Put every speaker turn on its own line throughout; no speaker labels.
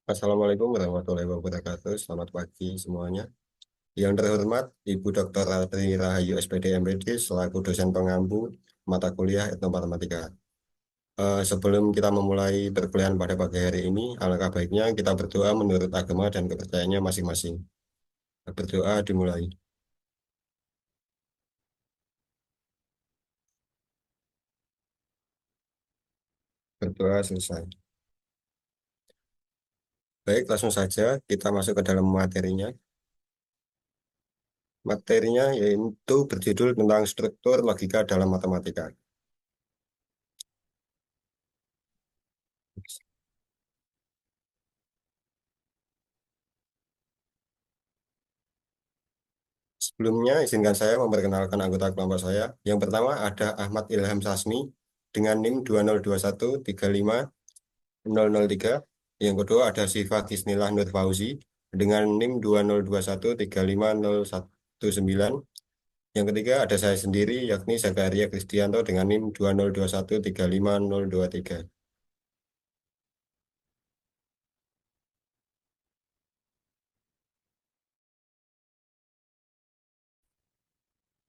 Assalamualaikum warahmatullahi wabarakatuh. Selamat pagi semuanya. Yang terhormat Ibu Dr. Ratri Rahayu SPD MPD selaku dosen pengampu mata kuliah Etnomatematika. Sebelum kita memulai perkuliahan pada pagi hari ini, alangkah baiknya kita berdoa menurut agama dan kepercayaannya masing-masing. Berdoa dimulai. Berdoa selesai. Baik, langsung saja kita masuk ke dalam materinya. Materinya yaitu berjudul tentang struktur logika dalam matematika. Sebelumnya, izinkan saya memperkenalkan anggota kelompok saya. Yang pertama ada Ahmad Ilham Sasmi dengan NIM 2021350003. Yang kedua ada Syifa Kisnillah Nur Fauzi dengan NIM 2021350019. Yang ketiga ada saya sendiri yakni Zakaria Kristianto dengan NIM 2021350023.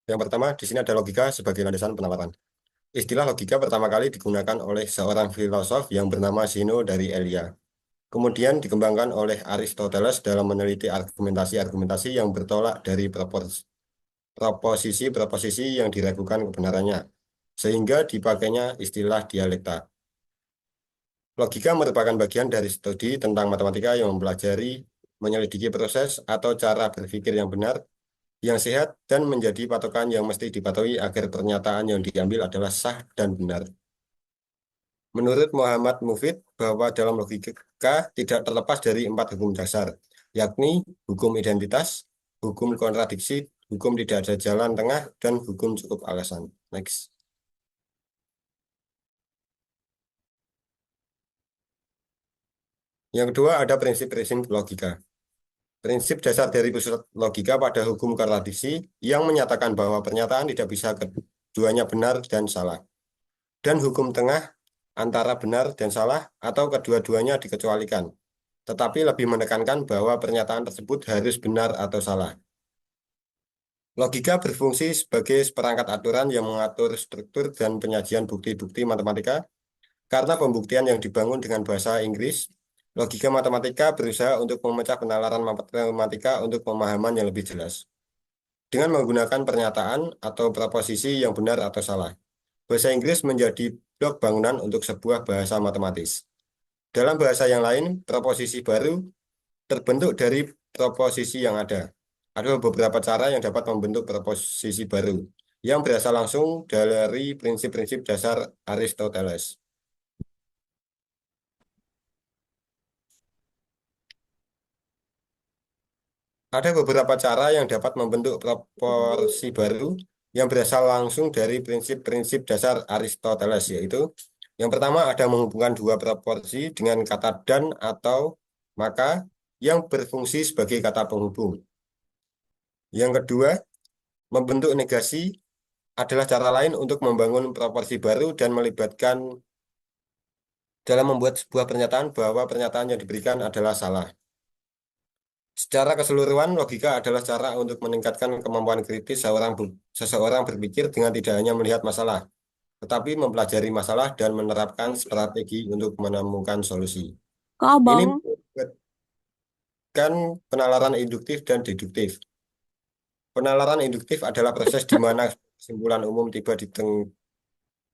Yang pertama, di sini ada logika sebagai landasan penalaran. Istilah logika pertama kali digunakan oleh seorang filosof yang bernama Zeno dari Elia. Kemudian dikembangkan oleh Aristoteles dalam meneliti argumentasi-argumentasi yang bertolak dari proposisi-proposisi yang diragukan kebenarannya, sehingga dipakainya istilah dialekta. Logika merupakan bagian dari studi tentang matematika yang mempelajari, menyelidiki proses atau cara berpikir yang benar, yang sehat, dan menjadi patokan yang mesti dipatuhi agar pernyataan yang diambil adalah sah dan benar. Menurut Muhammad Mufid, bahwa dalam logika tidak terlepas dari empat hukum dasar, yakni hukum identitas, hukum kontradiksi, hukum tidak ada jalan tengah, dan hukum cukup alasan. Next. Yang kedua ada prinsip-prinsip logika. Prinsip dasar dari pusat logika pada hukum kontradiksi yang menyatakan bahwa pernyataan tidak bisa keduanya benar dan salah. Dan hukum tengah antara benar dan salah atau kedua-duanya dikecualikan, tetapi lebih menekankan bahwa pernyataan tersebut harus benar atau salah. Logika berfungsi sebagai seperangkat aturan yang mengatur struktur dan penyajian bukti-bukti matematika. Karena pembuktian yang dibangun dengan bahasa Inggris, logika matematika berusaha untuk memecah penalaran matematika untuk pemahaman yang lebih jelas. Dengan menggunakan pernyataan atau proposisi yang benar atau salah. Bahasa Inggris menjadi blok bangunan untuk sebuah bahasa matematis. Dalam bahasa yang lain, proposisi baru terbentuk dari proposisi yang ada. Ada beberapa cara yang dapat membentuk proposisi baru yang berasal langsung dari prinsip-prinsip dasar Aristoteles. Ada beberapa cara yang dapat membentuk proporsi baru yang berasal langsung dari prinsip-prinsip dasar Aristoteles, yaitu yang pertama ada menghubungkan dua proporsi dengan kata dan atau maka yang berfungsi sebagai kata penghubung. Yang kedua, membentuk negasi adalah cara lain untuk membangun proporsi baru dan melibatkan dalam membuat sebuah pernyataan bahwa pernyataan yang diberikan adalah salah. Secara keseluruhan, logika adalah cara untuk meningkatkan kemampuan kritis seseorang berpikir dengan tidak hanya melihat masalah, tetapi mempelajari masalah dan menerapkan strategi untuk menemukan solusi.
Kak
Ini
Abang,
melibatkan penalaran induktif dan deduktif. Penalaran induktif adalah proses di mana kesimpulan umum tiba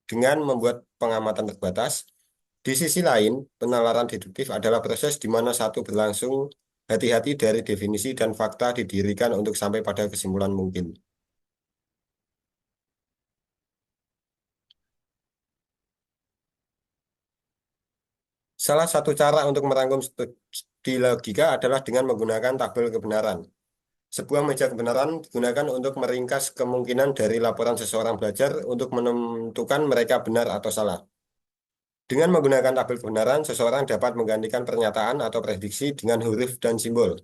dengan membuat pengamatan terbatas. Di sisi lain, penalaran deduktif adalah proses di mana satu berlangsung hati-hati dari definisi dan fakta didirikan untuk sampai pada kesimpulan mungkin. Salah satu cara untuk merangkum studi logika adalah dengan menggunakan tabel kebenaran. Sebuah meja kebenaran digunakan untuk meringkas kemungkinan dari laporan seseorang belajar untuk menentukan mereka benar atau salah. Dengan menggunakan tabel kebenaran, seseorang dapat menggantikan pernyataan atau prediksi dengan huruf dan simbol.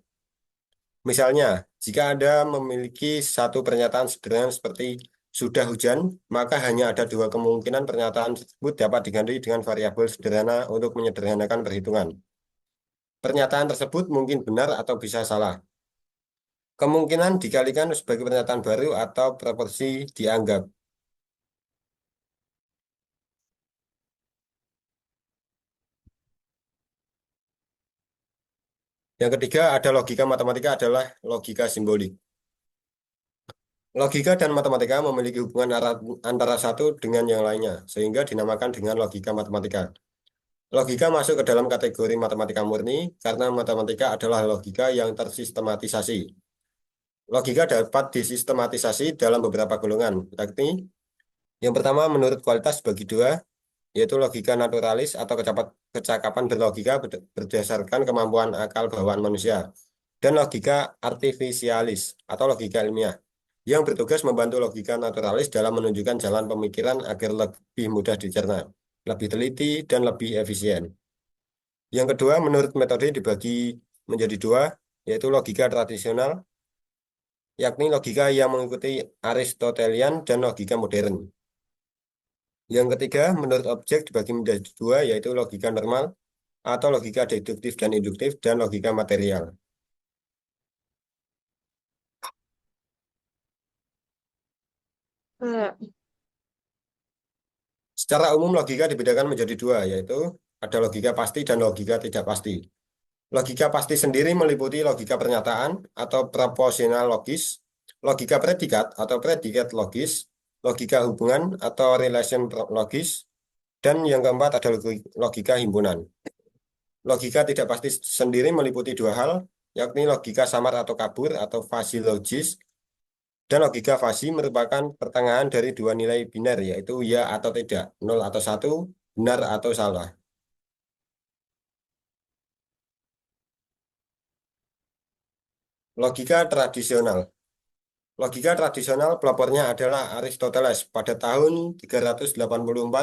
Misalnya, jika Anda memiliki satu pernyataan sederhana seperti sudah hujan, maka hanya ada dua kemungkinan pernyataan tersebut dapat diganti dengan variabel sederhana untuk menyederhanakan perhitungan. Pernyataan tersebut mungkin benar atau bisa salah. Kemungkinan dikalikan sebagai pernyataan baru atau proporsi dianggap. Yang ketiga ada logika matematika adalah logika simbolik. Logika dan matematika memiliki hubungan antara satu dengan yang lainnya, sehingga dinamakan dengan logika matematika. Logika masuk ke dalam kategori matematika murni karena matematika adalah logika yang tersistematisasi. Logika dapat disistematisasi dalam beberapa golongan, yakni yang pertama menurut kualitas bagi dua, yaitu logika naturalis atau kecakapan berlogika berdasarkan kemampuan akal bawaan manusia, dan logika artifisialis atau logika ilmiah, yang bertugas membantu logika naturalis dalam menunjukkan jalan pemikiran agar lebih mudah dicerna, lebih teliti, dan lebih efisien. Yang kedua, menurut metode dibagi menjadi dua, yaitu logika tradisional, yakni logika yang mengikuti Aristotelian dan logika modern. Yang ketiga, menurut objek dibagi menjadi dua, yaitu logika normal atau logika deduktif dan induktif, dan logika material. Secara umum, logika dibedakan menjadi dua, yaitu ada logika pasti dan logika tidak pasti. Logika pasti sendiri meliputi logika pernyataan atau proposisional logis, logika predikat atau predikat logis, logika hubungan atau relation logis, dan yang keempat ada logika himpunan. Logika tidak pasti sendiri meliputi dua hal, yakni logika samar atau kabur atau fuzzy logis, dan logika fuzzy merupakan pertengahan dari dua nilai biner, yaitu ya atau tidak, nol atau satu, benar atau salah. Logika tradisional. Logika tradisional pelopornya adalah Aristoteles pada tahun 384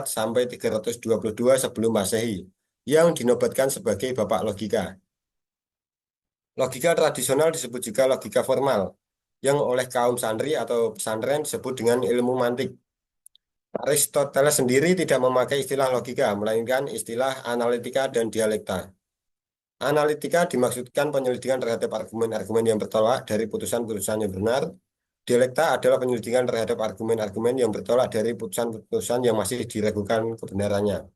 sampai 322 sebelum Masehi, yang dinobatkan sebagai bapak logika. Logika tradisional disebut juga logika formal, yang oleh kaum santri atau pesantren disebut dengan ilmu mantik. Aristoteles sendiri tidak memakai istilah logika, melainkan istilah analitika dan dialekta. Analitika dimaksudkan penyelidikan terhadap argumen-argumen yang bertolak dari putusan-putusan yang benar. Dialekta adalah penyelidikan terhadap argumen-argumen yang bertolak dari putusan-putusan yang masih diragukan kebenarannya.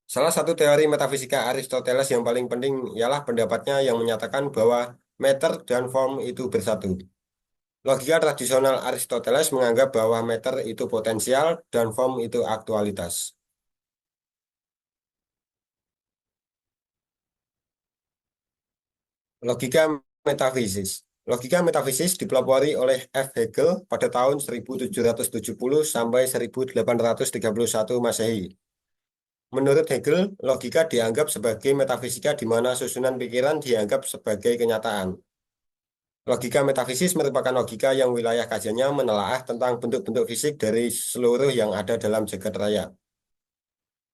Salah satu teori metafisika Aristoteles yang paling penting ialah pendapatnya yang menyatakan bahwa matter dan form itu bersatu. Logika tradisional Aristoteles menganggap bahwa matter itu potensial dan form itu aktualitas. Logika metafisis. Logika metafisis dipelopori oleh F. Hegel pada tahun 1770 sampai 1831 Masehi. Menurut Hegel, logika dianggap sebagai metafisika di mana susunan pikiran dianggap sebagai kenyataan. Logika metafisis merupakan logika yang wilayah kajiannya menelaah tentang bentuk-bentuk fisik dari seluruh yang ada dalam jagat raya.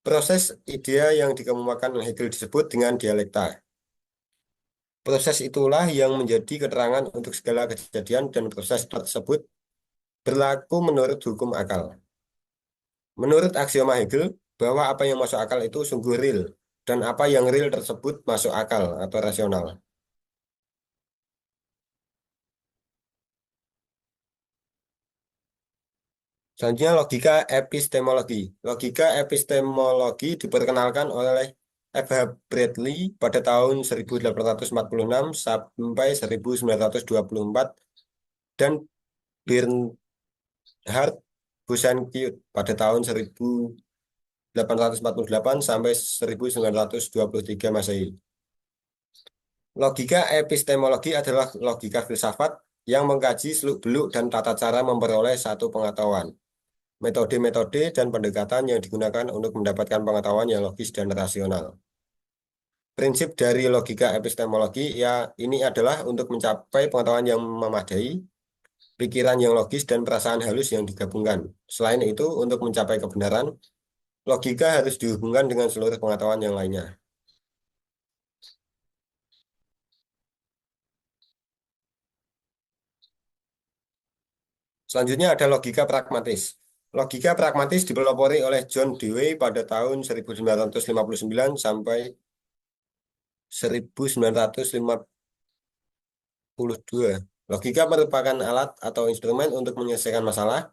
Proses idea yang dikemukakan Hegel disebut dengan dialekta. Proses itulah yang menjadi keterangan untuk segala kejadian dan proses tersebut berlaku menurut hukum akal. Menurut aksioma Hegel, bahwa apa yang masuk akal itu sungguh real, dan apa yang real tersebut masuk akal atau rasional. Selanjutnya logika epistemologi. Logika epistemologi diperkenalkan oleh F. H. Bradley pada tahun 1846 sampai 1924 dan Bernhard Besancon pada tahun 1848 sampai 1923 Masehi. Logika epistemologi adalah logika filsafat yang mengkaji seluk-beluk dan tata cara memperoleh satu pengetahuan, metode-metode dan pendekatan yang digunakan untuk mendapatkan pengetahuan yang logis dan rasional. Prinsip dari logika epistemologi ya ini adalah untuk mencapai pengetahuan yang memadai, pikiran yang logis dan perasaan halus yang digabungkan. Selain itu, untuk mencapai kebenaran, logika harus dihubungkan dengan seluruh pengetahuan yang lainnya. Selanjutnya ada logika pragmatis. Logika pragmatis dipelopori oleh John Dewey pada tahun 1959 sampai 1952. Logika merupakan alat atau instrumen untuk menyelesaikan masalah.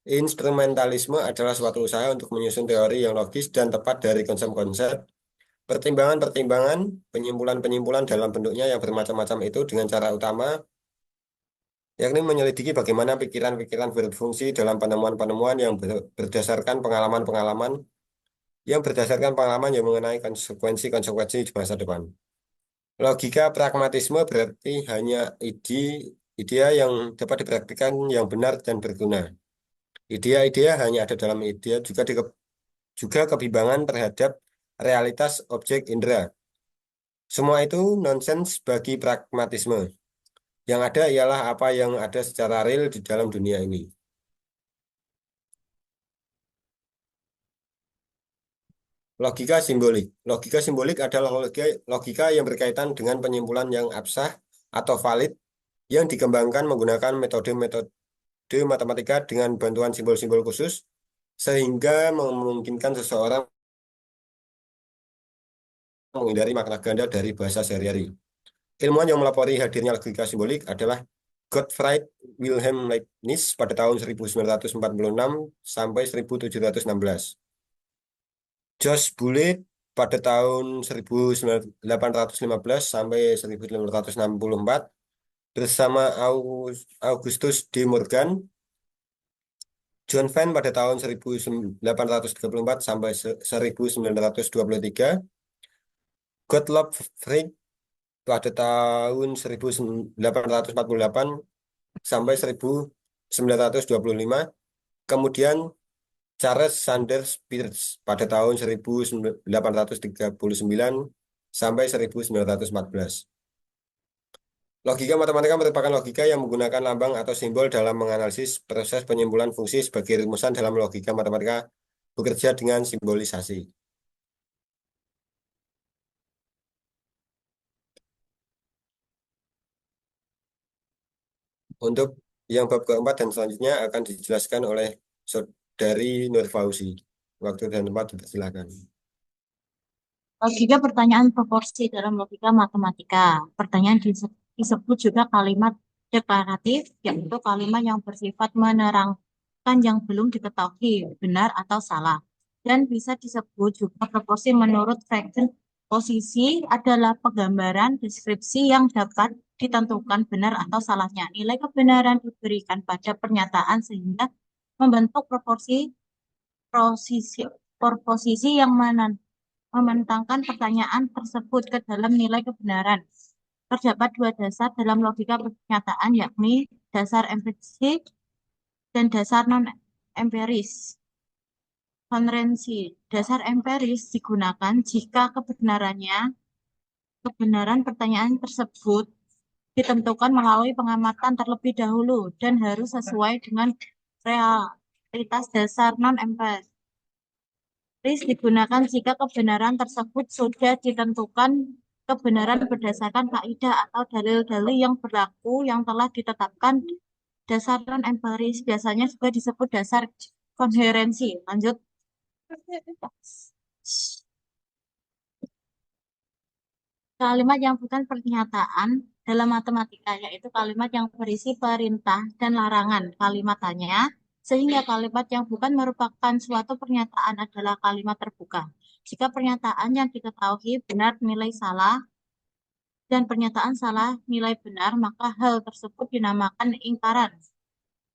Instrumentalisme adalah suatu usaha untuk menyusun teori yang logis dan tepat dari konsep-konsep, pertimbangan-pertimbangan, penyimpulan-penyimpulan dalam bentuknya yang bermacam-macam itu dengan cara utama, yakni menyelidiki bagaimana pikiran-pikiran berfungsi dalam penemuan-penemuan yang berdasarkan pengalaman-pengalaman yang mengenai konsekuensi-konsekuensi di masa depan. Logika pragmatisme berarti hanya idea yang dapat dipraktikkan yang benar dan berguna. Idea-idea hanya ada dalam idea juga kebimbangan terhadap realitas objek indera. Semua itu nonsens bagi pragmatisme. Yang ada ialah apa yang ada secara real di dalam dunia ini. Logika simbolik. Logika simbolik adalah logika yang berkaitan dengan penyimpulan yang absah atau valid yang dikembangkan menggunakan metode-metode matematika dengan bantuan simbol-simbol khusus sehingga memungkinkan seseorang menghindari makna ganda dari bahasa sehari-hari. Ilmuwan yang melapori hadirnya logika simbolik adalah Gottfried Wilhelm Leibniz pada tahun 1946 sampai 1716. Jos Bulle pada tahun 1815 sampai 1864 bersama Augustus D. Morgan. John Venn pada tahun 1834 sampai 1923. Gottlob Frege pada tahun 1848 sampai 1925. Kemudian Charles Sanders Peirce pada tahun 1839 sampai 1914. Logika matematika merupakan logika yang menggunakan lambang atau simbol dalam menganalisis proses penyimpulan fungsi sebagai rumusan dalam logika matematika bekerja dengan simbolisasi. Untuk yang bab keempat dan selanjutnya akan dijelaskan oleh Saudari Nur Fauzi. Waktu dan tempat dipersilakan.
Logika pertanyaan proporsi dalam logika matematika. Pertanyaan disebut juga kalimat deklaratif, yaitu kalimat yang bersifat menerangkan yang belum diketahui benar atau salah. Dan bisa disebut juga proporsi menurut Fragen. Posisi adalah penggambaran deskripsi yang dapat ditentukan benar atau salahnya. Nilai kebenaran diberikan pada pernyataan sehingga membentuk proposisi yang mementangkan pertanyaan tersebut ke dalam nilai kebenaran. Terdapat dua dasar dalam logika pernyataan, yakni dasar empiris dan dasar non-empiris. Konvensi dasar empiris digunakan jika kebenaran pertanyaan tersebut ditentukan melalui pengamatan terlebih dahulu dan harus sesuai dengan realitas. Dasar non-empiris digunakan jika kebenaran tersebut sudah ditentukan kebenaran berdasarkan kaidah atau dalil-dalil yang berlaku yang telah ditetapkan. Dasar non-empiris biasanya juga disebut dasar konherensi. Lanjut. Kalimat yang bukan pernyataan dalam matematika, yaitu kalimat yang berisi perintah dan larangan kalimatannya, sehingga kalimat yang bukan merupakan suatu pernyataan adalah kalimat terbuka. Jika pernyataan yang diketahui benar nilai salah dan pernyataan salah nilai benar, maka hal tersebut dinamakan ingkaran.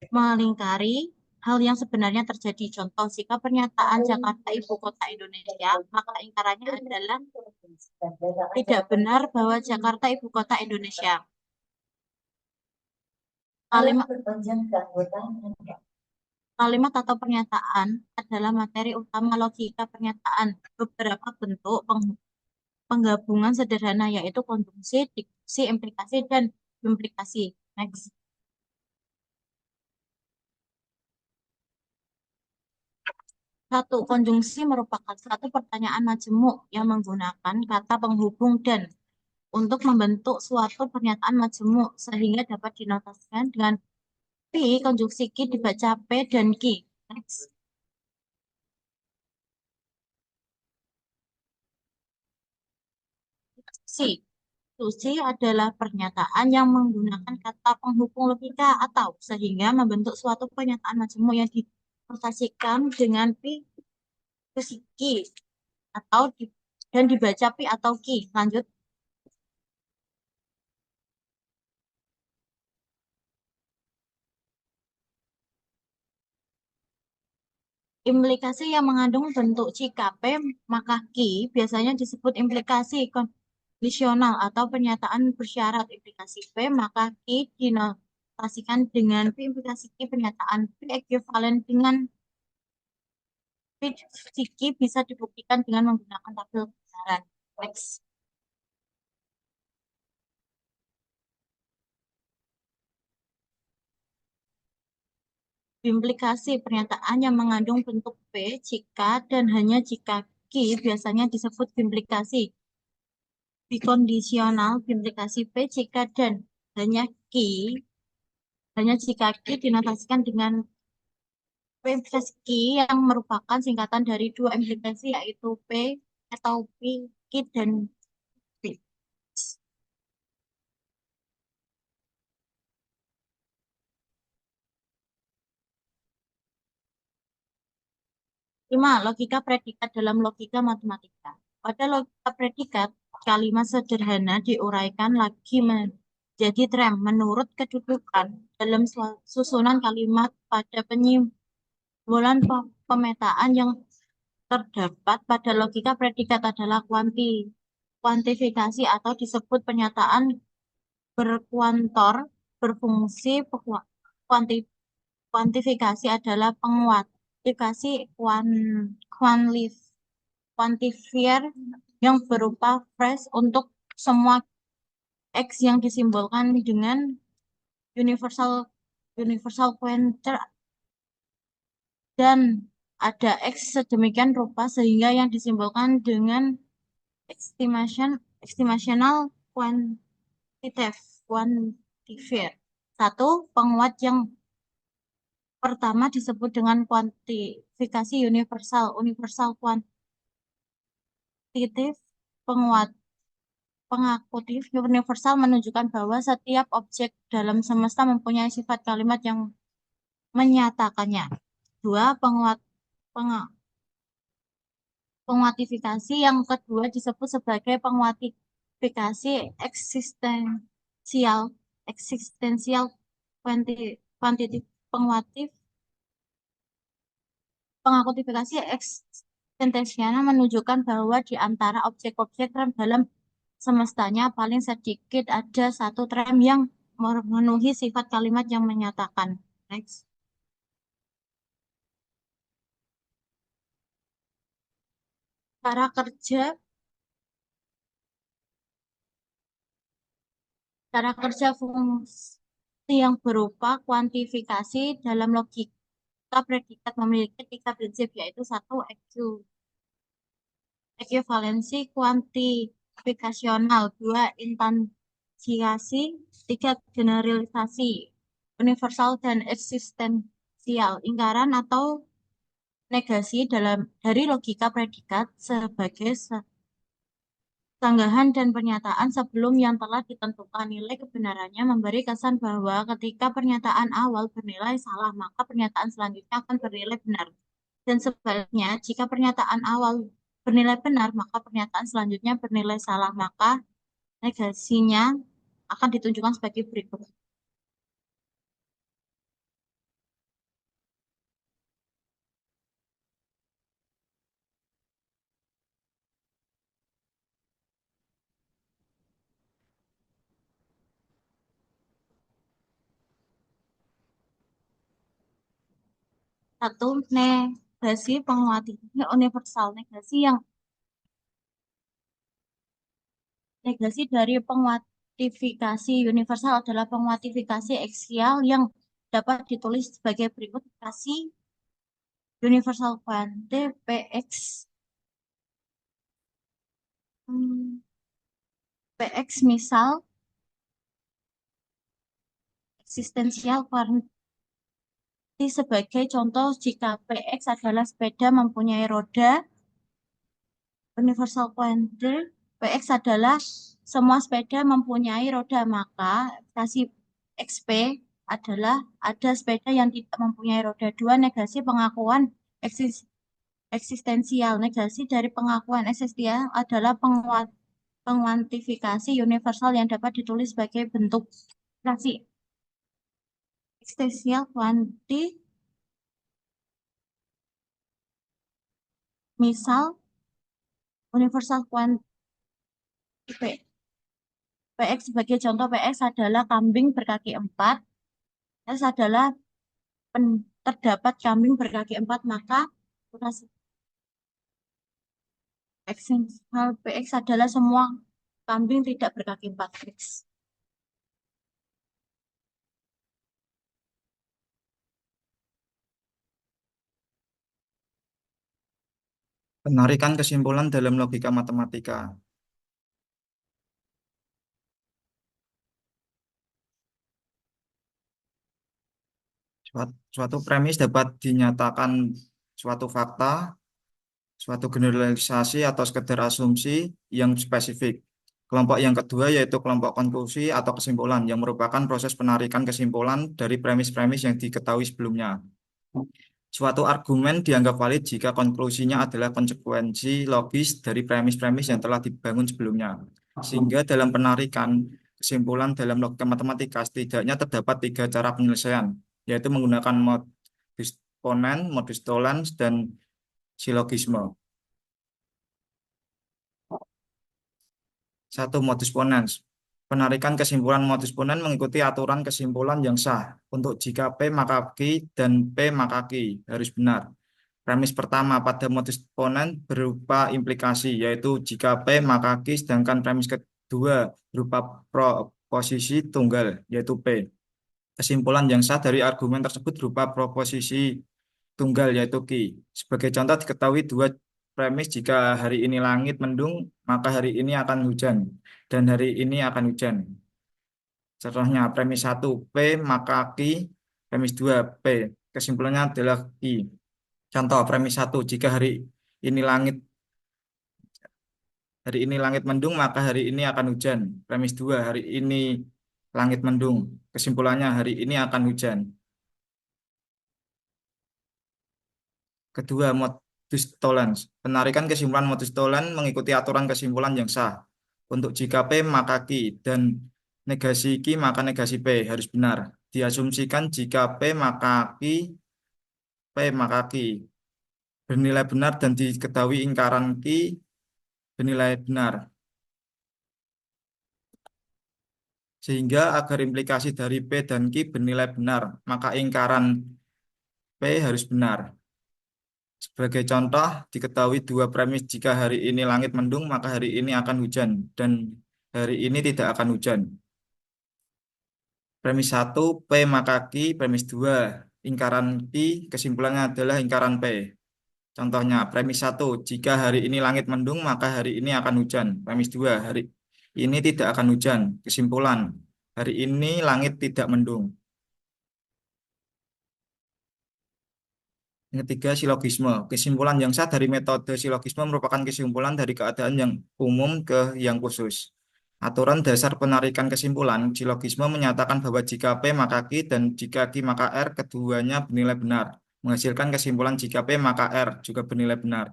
Melingkari hal yang sebenarnya terjadi. Contoh, jika pernyataan Jakarta ibu kota Indonesia, maka ingkarannya adalah tidak benar bahwa Jakarta ibu kota Indonesia. Kalimat atau pernyataan adalah materi utama logika pernyataan. Beberapa bentuk penggabungan sederhana yaitu konjungsi, diksi, implikasi, dan implikasi. Next. Satu, konjungsi merupakan satu pertanyaan majemuk yang menggunakan kata penghubung dan untuk membentuk suatu pernyataan majemuk sehingga dapat dinotasikan dengan P, konjungsi Ki dibaca P dan Ki. Next. Si. Susi adalah pernyataan yang menggunakan kata penghubung logika atau sehingga membentuk suatu pernyataan majemuk yang dipresentasikan dengan pi plus ki atau dan dibaca pi atau ki. Lanjut. Implikasi yang mengandung bentuk CKP maka ki biasanya disebut implikasi kondisional atau pernyataan bersyarat. Implikasi P maka ki dinotasikan dengan P. Implikasi ki pernyataan P ekuivalen dengan P bisa dibuktikan dengan menggunakan tabel kebenaran. Next. Implikasi pernyataan yang mengandung bentuk P jika dan hanya jika Q biasanya disebut implikasi bikondisional. Implikasi P jika dan hanya Q hanya jika Q dinotasikan dengan P implikasi Q yang merupakan singkatan dari dua implikasi yaitu P atau P Q dan P. 5. Logika predikat dalam logika matematika. Pada logika predikat, kalimat sederhana diuraikan lagi menjadi trem menurut kedudukan dalam susunan kalimat pada penyimbolan pemetaan yang terdapat pada logika predikat adalah kuantifikasi atau disebut pernyataan berkuantor berfungsi kuanti- kuantifikasi adalah penguantifikasi kuantifier yang berupa phrase untuk semua X yang disimbolkan dengan universal universal pointer dan ada X sedemikian rupa sehingga yang disimbolkan dengan estimational quantitative quantifier. Satu, penguat yang pertama disebut dengan kuantifikasi universal. Universal quantitative penguat pengakutif universal menunjukkan bahwa setiap objek dalam semesta mempunyai sifat kalimat yang menyatakannya. Dua, penguatifikasi yang kedua disebut sebagai penguatifikasi eksistensial. Eksistensial kuantitatif pengakutifikasi eksistensial menunjukkan bahwa di antara objek-objek dalam semestanya paling sedikit ada satu trem yang memenuhi sifat kalimat yang menyatakan. Next. Cara kerja fungsi yang berupa kuantifikasi dalam logika predikat memiliki tiga prinsip yaitu satu ekuivalensi kuantifikasional, dua instansiasi, tiga generalisasi universal dan eksistensial. Ingkaran atau negasi dari logika predikat sebagai sanggahan dan pernyataan sebelum yang telah ditentukan nilai kebenarannya memberi kesan bahwa ketika pernyataan awal bernilai salah, maka pernyataan selanjutnya akan bernilai benar. Dan sebaliknya, jika pernyataan awal bernilai benar, maka pernyataan selanjutnya bernilai salah, maka negasinya akan ditunjukkan sebagai berikut. Satu, negasi penguati universal. Negasi dari penguatifikasi universal adalah penguatifikasi aksial yang dapat ditulis sebagai berikut. Kasih universal quantity PX PX misal eksistensial quantity sebagai contoh jika PX adalah sepeda mempunyai roda, universal quantity PX adalah semua sepeda mempunyai roda, maka ekspektasi XP adalah ada sepeda yang tidak mempunyai roda. Dua, negasi pengakuan eksistensial. Negasi dari pengakuan eksistensial adalah penguantifikasi universal yang dapat ditulis sebagai bentuk negasi eksistensial kuanti. Misal, universal kuanti PX sebagai contoh, PX adalah kambing berkaki empat. S adalah terdapat kambing berkaki empat, maka eksistensial PX adalah semua kambing tidak berkaki empat. X.
Penarikan kesimpulan dalam logika matematika. Suatu premis dapat dinyatakan suatu fakta, suatu generalisasi atau sekedar asumsi yang spesifik. Kelompok yang kedua yaitu kelompok konklusi atau kesimpulan yang merupakan proses penarikan kesimpulan dari premis-premis yang diketahui sebelumnya. Suatu argumen dianggap valid jika konklusinya adalah konsekuensi logis dari premis-premis yang telah dibangun sebelumnya. Sehingga dalam penarikan kesimpulan dalam logika matematika setidaknya terdapat 3 cara penyelesaian, yaitu menggunakan modus ponen, modus tollens, dan silogisme. Satu, modus ponens. Penarikan kesimpulan modus ponens mengikuti aturan kesimpulan yang sah. Untuk jika P maka Q dan P maka Q harus benar. Premis pertama pada modus ponens berupa implikasi, yaitu jika P maka Q, sedangkan premis kedua berupa proposisi tunggal, yaitu P. Kesimpulan yang sah dari argumen tersebut berupa proposisi tunggal, yaitu Q. Sebagai contoh diketahui dua premis jika hari ini langit mendung, maka hari ini akan hujan, dan hari ini akan hujan. Contohnya, premis 1, P maka Q, premis 2, P. Kesimpulannya adalah Q. Contoh, premis 1, jika hari ini langit mendung, maka hari ini akan hujan. Premis 2, hari ini langit mendung. Kesimpulannya, hari ini akan hujan. Kedua, modus tollens. Penarikan kesimpulan modus tollens mengikuti aturan kesimpulan yang sah. Untuk jika P maka Q dan negasi Q maka negasi P harus benar. Diasumsikan jika P maka Q, P maka Q bernilai benar dan diketahui ingkaran Q bernilai benar. Sehingga agar implikasi dari P dan Q bernilai benar, maka ingkaran P harus benar. Sebagai contoh, diketahui dua premis jika hari ini langit mendung, maka hari ini akan hujan, dan hari ini tidak akan hujan. Premis 1, P maka Q, premis 2, ingkaran Q, kesimpulannya adalah ingkaran P. Contohnya, premis 1, jika hari ini langit mendung, maka hari ini akan hujan. Premis 2, hari ini tidak akan hujan. Kesimpulan, hari ini langit tidak mendung. Yang ketiga, silogisme. Kesimpulan yang sah dari metode silogisme merupakan kesimpulan dari keadaan yang umum ke yang khusus. Aturan dasar penarikan kesimpulan, silogisme menyatakan bahwa jika P maka Q dan jika Q maka R keduanya bernilai benar. Menghasilkan kesimpulan jika P maka R juga bernilai benar.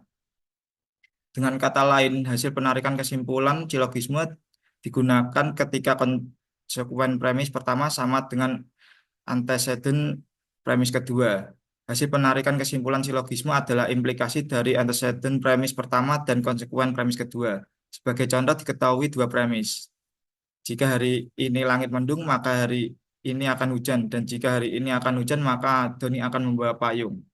Dengan kata lain, hasil penarikan kesimpulan silogisme digunakan ketika konsekuen premis pertama sama dengan antecedent premis kedua. Hasil penarikan kesimpulan silogisme adalah implikasi dari antecedent premis pertama dan konsekuen premis kedua. Sebagai contoh diketahui dua premis. Jika hari ini langit mendung, maka hari ini akan hujan. Dan jika hari ini akan hujan, maka Doni akan membawa payung.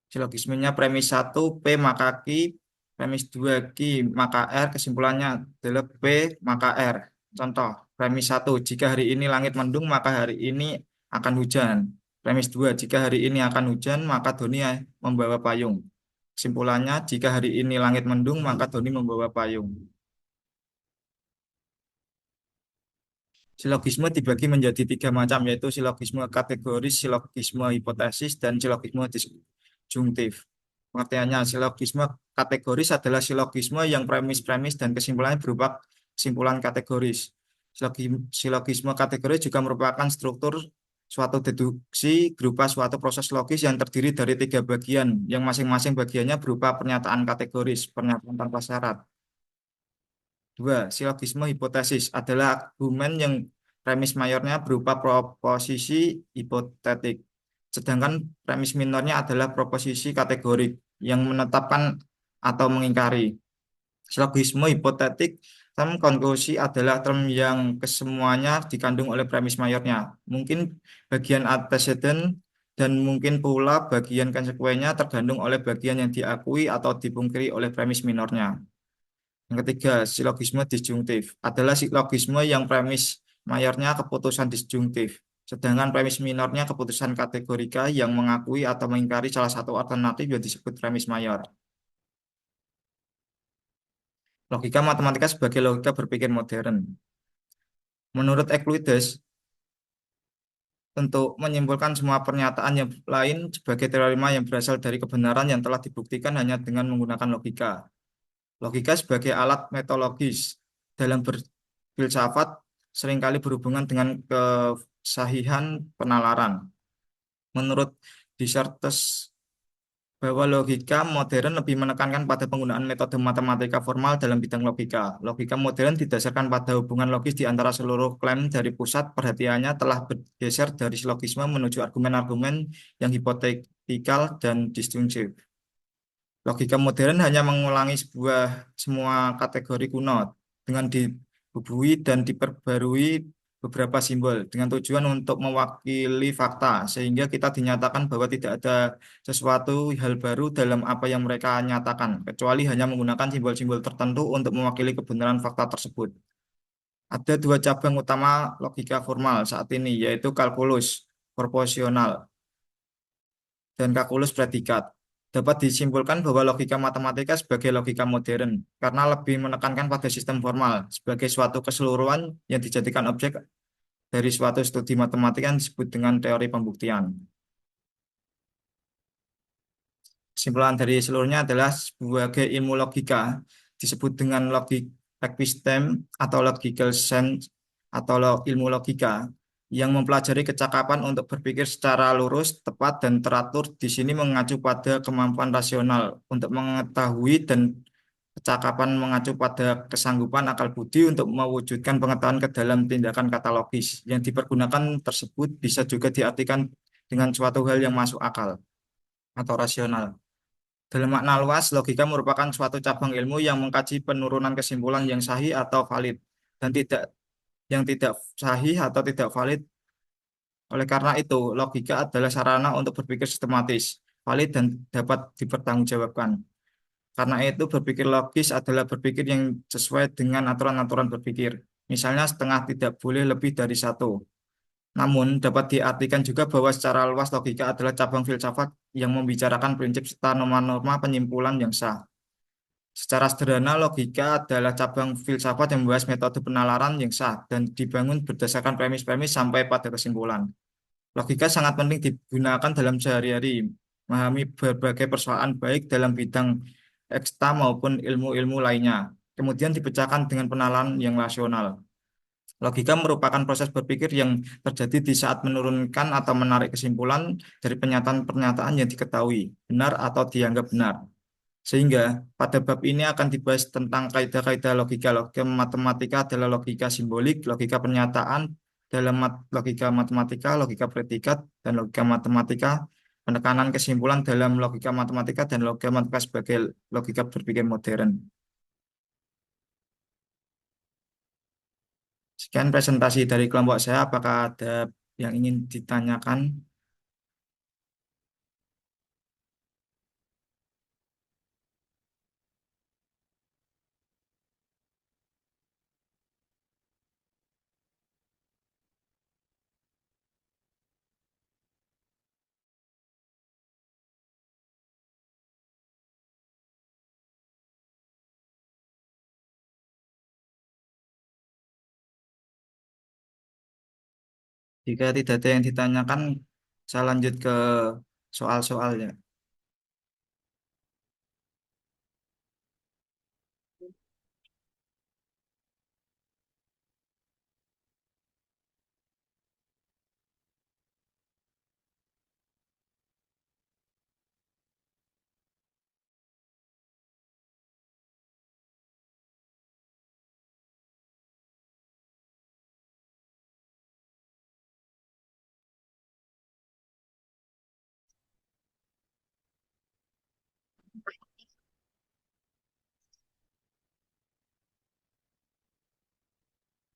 Silogismenya premis 1, P maka Q, premis 2, Q maka R, kesimpulannya adalah P maka R. Contoh, premis 1, jika hari ini langit mendung, maka hari ini akan hujan. Premis 2, jika hari ini akan hujan, maka Doni membawa payung. Kesimpulannya, jika hari ini langit mendung, maka Doni membawa payung. Silogisme dibagi menjadi 3 macam, yaitu silogisme kategoris, silogisme hipotesis, dan silogisme disjungtif. Pengertiannya, silogisme kategoris adalah silogisme yang premis-premis dan kesimpulannya berupa kesimpulan kategoris. Silogisme kategoris juga merupakan struktur suatu deduksi berupa suatu proses logis yang terdiri dari 3 bagian, yang masing-masing bagiannya berupa pernyataan kategoris, pernyataan tanpa syarat. 2. Silogisme hipotesis adalah argumen yang premis mayornya berupa proposisi hipotetik, sedangkan premis minornya adalah proposisi kategorik yang menetapkan atau mengingkari. Silogisme hipotetik, term konklusi adalah term yang kesemuanya dikandung oleh premis mayornya. Mungkin bagian antecedent dan mungkin pula bagian konsekuennya tergantung oleh bagian yang diakui atau dipungkiri oleh premis minornya. Yang ketiga, silogisme disjungtif adalah silogisme yang premis mayornya keputusan disjungtif, sedangkan premis minornya keputusan kategorika yang mengakui atau mengingkari salah satu alternatif yang disebut premis mayor. Logika matematika sebagai logika berpikir modern. Menurut Euclides, untuk menyimpulkan semua pernyataan yang lain sebagai teorema yang berasal dari kebenaran yang telah dibuktikan hanya dengan menggunakan logika. Logika sebagai alat metodologis dalam berfilsafat seringkali berhubungan dengan kesahihan penalaran. Menurut Descartes, bahwa logika modern lebih menekankan pada penggunaan metode matematika formal dalam bidang logika. Logika modern didasarkan pada hubungan logis di antara seluruh klaim dari pusat perhatiannya telah bergeser dari silogisme menuju argumen-argumen yang hipotetikal dan disjungtif. Logika modern hanya mengulangi semua kategori kuno dengan dibubuhi dan diperbarui beberapa simbol dengan tujuan untuk mewakili fakta, sehingga kita dinyatakan bahwa tidak ada sesuatu hal baru dalam apa yang mereka nyatakan, kecuali hanya menggunakan simbol-simbol tertentu untuk mewakili kebenaran fakta tersebut. Ada 2 cabang utama logika formal saat ini, yaitu kalkulus proporsional dan kalkulus predikat. Dapat disimpulkan bahwa logika matematika sebagai logika modern karena lebih menekankan pada sistem formal sebagai suatu keseluruhan yang dijadikan objek dari suatu studi matematika yang disebut dengan teori pembuktian. Kesimpulan dari seluruhnya adalah sebagai ilmu logika disebut dengan logik episteme atau logical science atau ilmu logika yang mempelajari kecakapan untuk berpikir secara lurus, tepat, dan teratur. Di sini mengacu pada kemampuan rasional untuk mengetahui dan kecakapan mengacu pada kesanggupan akal budi untuk mewujudkan pengetahuan ke dalam tindakan kata logis. Yang dipergunakan tersebut bisa juga diartikan dengan suatu hal yang masuk akal atau rasional. Dalam makna luas, logika merupakan suatu cabang ilmu yang mengkaji penurunan kesimpulan yang sahih atau valid dan tidak sahih atau tidak valid. Oleh karena itu, logika adalah sarana untuk berpikir sistematis, valid, dan dapat dipertanggungjawabkan. Karena itu, berpikir logis adalah berpikir yang sesuai dengan aturan-aturan berpikir. Misalnya, setengah tidak boleh lebih dari satu. Namun, dapat diartikan juga bahwa secara luas logika adalah cabang filsafat yang membicarakan prinsip serta norma-norma penyimpulan yang sah. Secara sederhana, logika adalah cabang filsafat yang membahas metode penalaran yang sah dan dibangun berdasarkan premis-premis sampai pada kesimpulan. Logika sangat penting digunakan dalam sehari-hari, memahami berbagai persoalan baik dalam bidang ekstra maupun ilmu-ilmu lainnya. Kemudian dipecahkan dengan penalaran yang rasional. Logika merupakan proses berpikir yang terjadi di saat menurunkan atau menarik kesimpulan dari pernyataan-pernyataan yang diketahui benar atau dianggap benar. Sehingga pada bab ini akan dibahas tentang kaidah-kaidah logika. Logika matematika adalah logika simbolik, logika pernyataan dalam logika matematika, logika predikat, dan logika matematika, penekanan kesimpulan dalam logika matematika, dan logika matematika sebagai logika berpikir modern. Sekian presentasi dari kelompok saya. Apakah ada yang ingin ditanyakan? Jika tidak ada yang ditanyakan, saya lanjut ke soal-soalnya.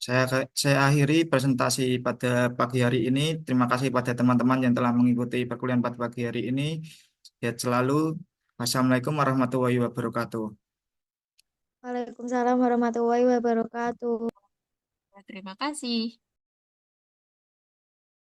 Saya akhiri presentasi pada pagi hari ini. Terima kasih pada teman-teman yang telah mengikuti perkuliahan pada pagi hari ini. Sehat selalu. Wassalamualaikum warahmatullahi wabarakatuh.
Waalaikumsalam warahmatullahi wabarakatuh.
Terima kasih.